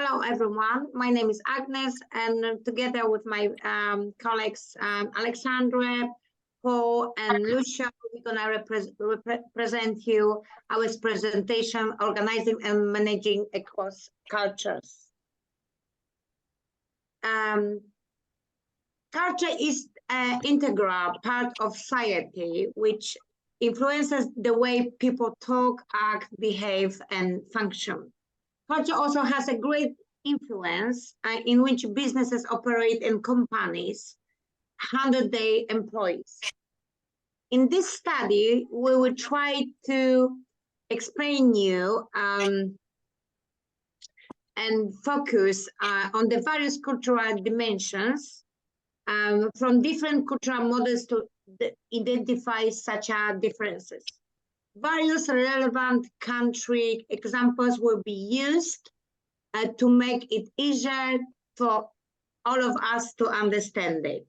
Hello, everyone. My name is Agnes, and together with my colleagues, Alexandre, Paul, and Lucia, we're going to present you our presentation, Organizing and Managing Across Cultures. Culture is an integral part of society, which influences the way people talk, act, behave, and function. Culture also has a great influence in which businesses operate and companies handle their employees. In this study, we will try to explain you and focus on the various cultural dimensions from different cultural models to identify such differences. Various relevant country examples will be used to make it easier for all of us to understand it.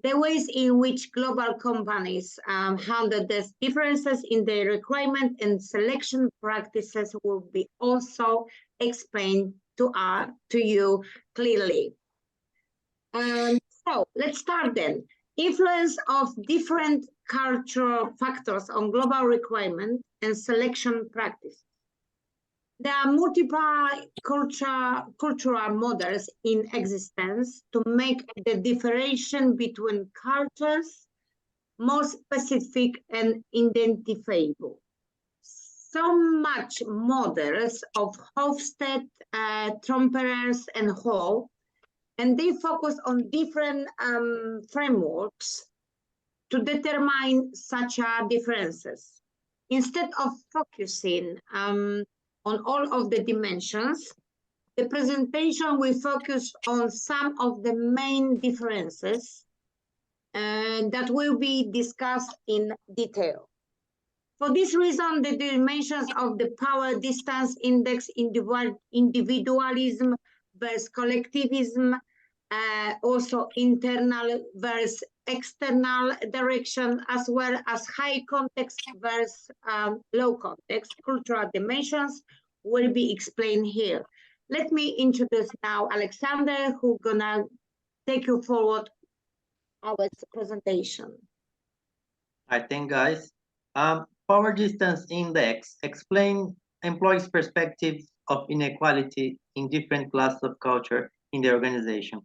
The ways in which global companies handle these differences in their recruitment and selection practices will be also explained to you clearly. So let's start then. Influence of different cultural factors on global requirement and selection practices. There are multiple cultural models in existence to make the differentiation between cultures more specific and identifiable. So much models of Hofstede, Tromperes, and Hall, and they focus on different frameworks to determine such differences. Instead of focusing on all of the dimensions, the presentation will focus on some of the main differences that will be discussed in detail. For this reason, the dimensions of the power distance index, individualism versus collectivism, also internal versus external direction, as well as high context versus low context cultural dimensions will be explained here. Let me introduce now Alexander, who's gonna take you forward our presentation. I think, guys. Power distance index explain employees' perspectives of inequality in different classes of culture in the organization.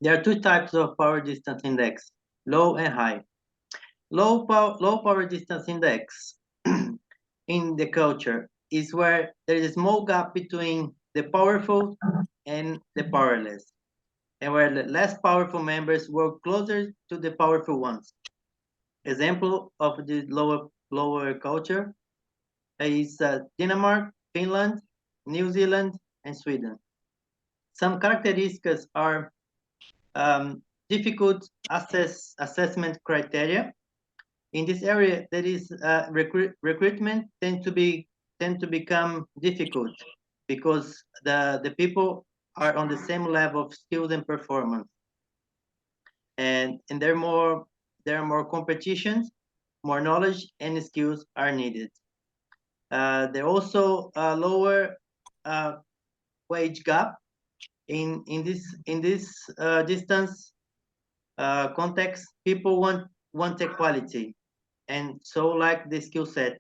There are two types of power distance index, low and high. Low power distance index in the culture is where there is a small gap between the powerful and the powerless, and where the less powerful members work closer to the powerful ones. Example of the lower culture is Denmark, Finland, New Zealand, and Sweden. Some characteristics are difficult assessment criteria. In this area, there is recruitment tend to become difficult because the people are on the same level of skills and performance, and there are more competitions, more knowledge and skills are needed. There also a lower wage gap in this distance context. People want equality, and so like the skill set,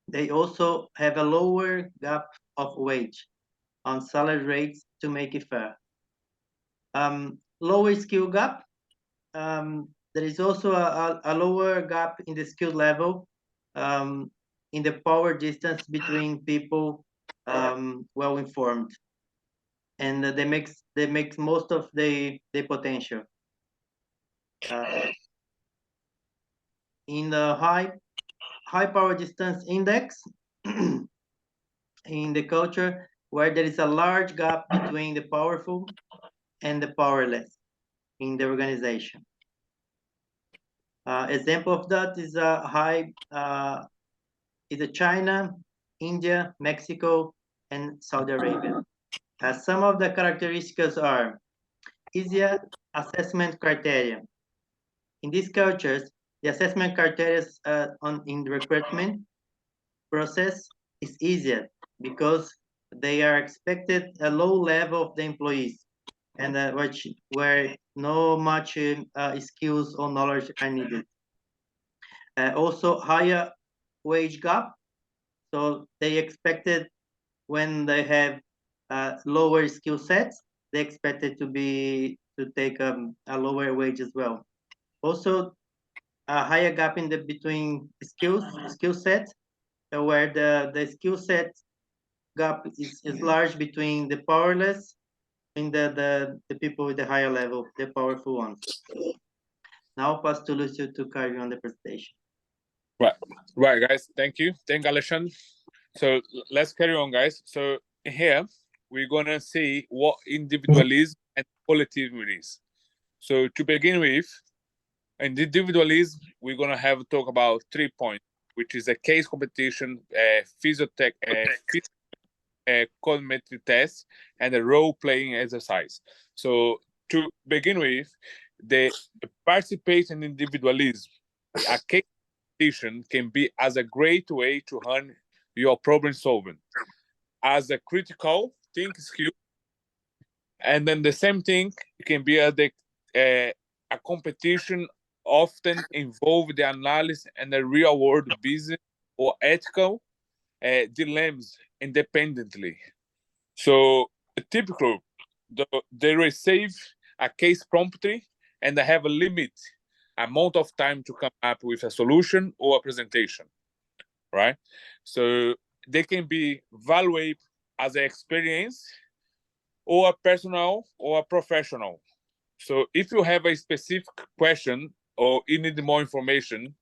they also have a lower gap of wage on salary rates to make it fair. Lower skill gap. There is also a lower gap in the skill level, in the power distance between people well informed, and they make most of the potential. In the high power distance index in the culture where there is a large gap between the powerful and the powerless in the organization. Example of that is China, India, Mexico, and Saudi Arabia. Some of the characteristics are easier assessment criteria. In these cultures, the assessment criteria in the recruitment process is easier because they are expected a low level of the employees, and where no much skills or knowledge are needed. Also, higher wage gap. So they expected, when they have lower skill sets, they expected to take a lower wage as well. Also, a higher gap in between skill sets, where the skill set gap is large between the powerless and the people with the higher level, the powerful ones. Now I'll pass to Lucio to carry on the presentation. Right, guys. Thank you, Alexandre. So let's carry on, guys. So here we're gonna see what individualism and collectivism is. So to begin with, in individualism, we're gonna have to talk about 3 points, which is a case competition, physiotech, cognitive test, and a role-playing exercise. So to begin with, the participation in individualism, a case competition can be as a great way to learn your problem solving, as a critical think skill, and then the same thing can be a competition often involve the analysis and the real world business or ethical dilemmas independently. So typically, they receive a case promptly and they have a limit amount of time to come up with a solution or a presentation, right? So they can be evaluated as an experience or a personal or a professional. So if you have a specific question or you need more information,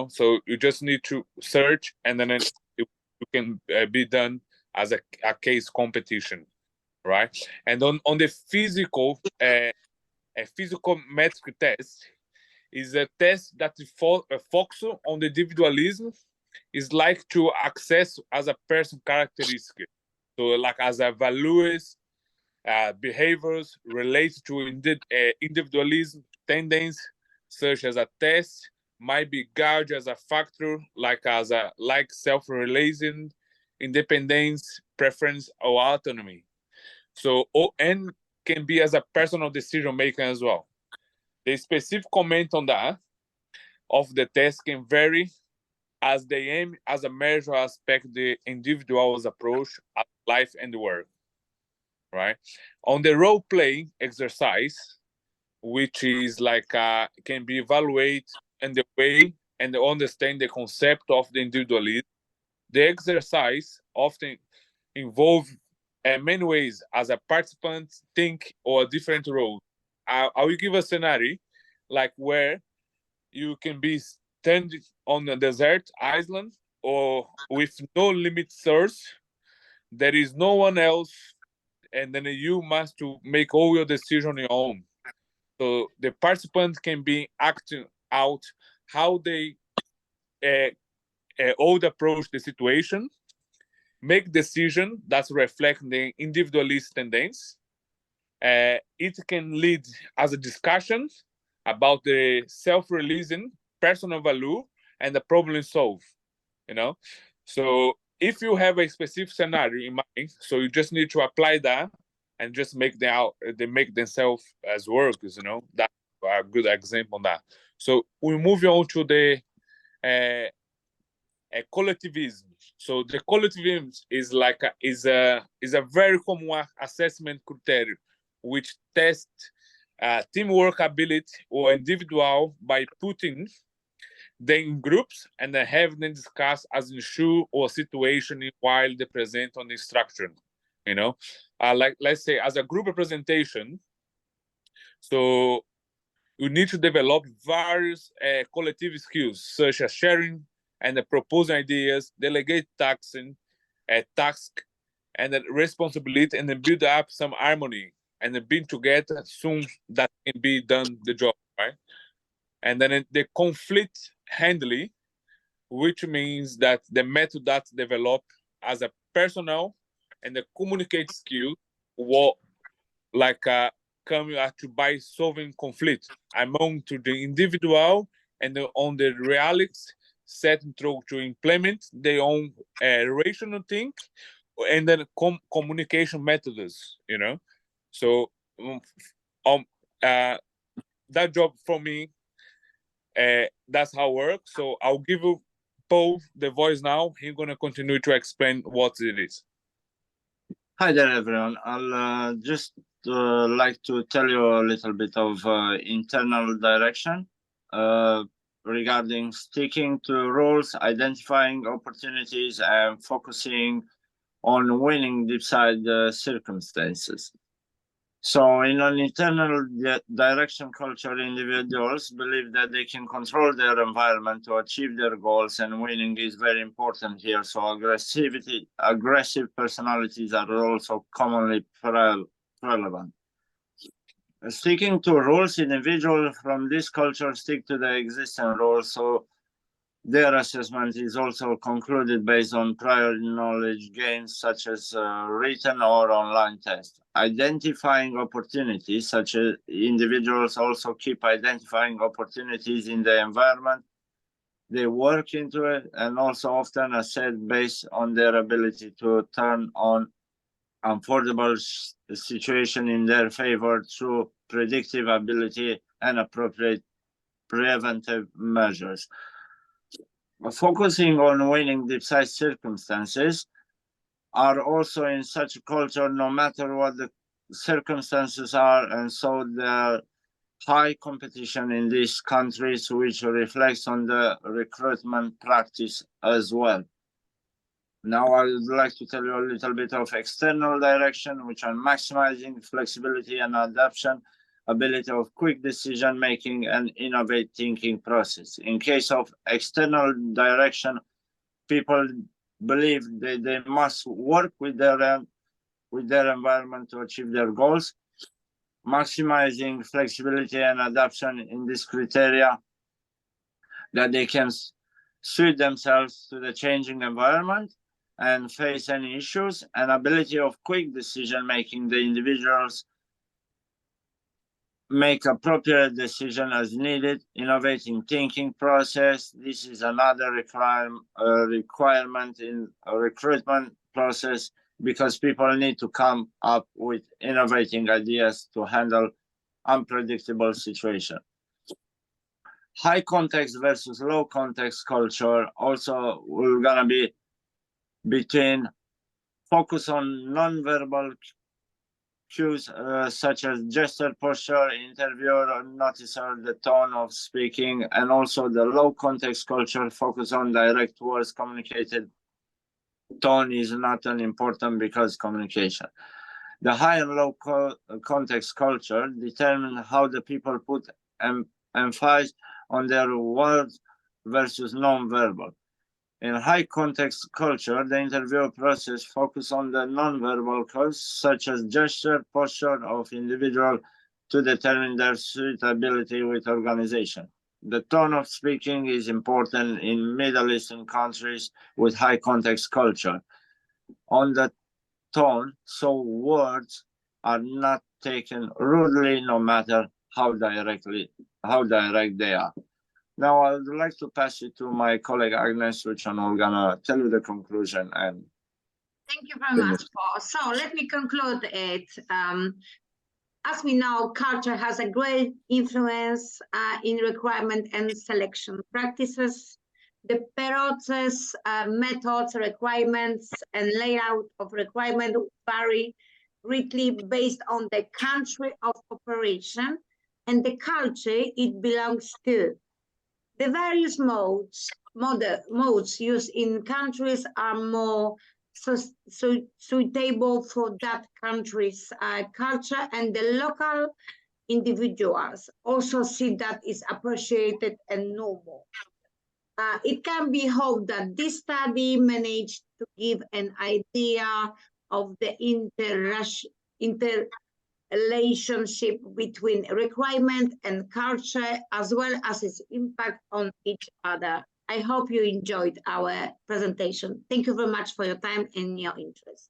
so you just need to search, and then it can be done as a case competition, right? And on the physical, a physical metric test is a test that focuses on the individualism, is like to access as a person characteristic. So like as a values, behaviors related to individualism tendencies, such as a test might be gauged as a factor like self-realizing, independence, preference, or autonomy. So and can be as a personal decision maker as well. The specific comment on that of the test can vary, as they aim as a measure aspect the individual's approach at life and work, right? On the role-playing exercise, which is like can be evaluated in the way and understand the concept of the individualism. The exercise often involve many ways as a participant think or a different role. I will give a scenario like where you can be standing on a desert island or with no limit source. There is no one else, and then you must to make all your decisions on your own. So the participants can be acting out how they would approach the situation, make decisions that reflect the individualist tendency. It can lead as a discussion about the self-releasing, personal value, and the problem solved. So if you have a specific scenario in mind, so you just need to apply that and just make themselves as workers. That's a good example on that. So we move on to the collectivism. So the collectivism is like is a very common assessment criteria which tests teamwork ability or individual by putting them in groups and then having them discuss as an issue or situation while they present on the instruction. Like let's say as a group representation. So you need to develop various collective skills such as sharing and proposing ideas, delegate tasks, and the responsibility, and then build up some harmony and then being together soon that can be done the job, right? And then the conflict handling, which means that the method that's developed as a personal and the communicate skill, what like come to by solving conflict among to the individual and on the realities set through to implement their own rational think and then communication methods, So that job for me, that's how it works. So I'll give you Paul the voice now. He's gonna continue to explain what it is. Hi there, everyone. I'll just like to tell you a little bit of internal direction regarding sticking to rules, identifying opportunities, and focusing on winning despite the circumstances. So in an internal direction culture, individuals believe that they can control their environment to achieve their goals, and winning is very important here. So aggressive personalities are also commonly relevant. Sticking to rules, individuals from this culture stick to the existing rules, so their assessment is also concluded based on prior knowledge gains, such as written or online tests. Identifying opportunities, such as individuals also keep identifying opportunities in the environment they work into it, and also often assess based on their ability to turn on unfavorable situation in their favor through predictive ability and appropriate preventive measures. Focusing on winning despite circumstances are also in such a culture, no matter what the circumstances are, and so the high competition in these countries, which reflects on the recruitment practice as well. Now I would like to tell you a little bit of external direction, which are maximizing flexibility and adaptation, ability of quick decision making, and innovative thinking process. In case of external direction, people believe that they must work with their environment to achieve their goals. Maximizing flexibility and adaptation in this criteria, that they can suit themselves to the changing environment and face any issues, and ability of quick decision making, the individuals make appropriate decision as needed, innovating thinking process. This is another requirement in a recruitment process, because people need to come up with innovating ideas to handle unpredictable situation. High context versus low context culture also we're gonna be between focus on non-verbal cues such as gesture, posture, interviewer, noticer, the tone of speaking, and also the low context culture focus on direct words communicated. Tone is not an important because communication. The high and low context culture determine how the people put emphasis on their words versus non-verbal. In high context culture, the interview process focuses on the non-verbal cues, such as gesture, posture of individual to determine their suitability with organization. The tone of speaking is important in Middle Eastern countries with high context culture. On the tone, so words are not taken rudely, no matter how direct they are. Now I would like to pass it to my colleague Agnes, which I'm gonna tell you the conclusion. And thank you very much, Paul. So let me conclude it. As we know, culture has a great influence in requirement and selection practices. The process, methods, requirements, and layout of requirement vary greatly based on the country of operation and the culture it belongs to. The various modes used in countries are more suitable for that country's culture, and the local individuals also see that is appreciated and normal. It can be hoped that this study managed to give an idea of the interrelationship between requirement and culture, as well as its impact on each other. I hope you enjoyed our presentation. Thank you very much for your time and your interest.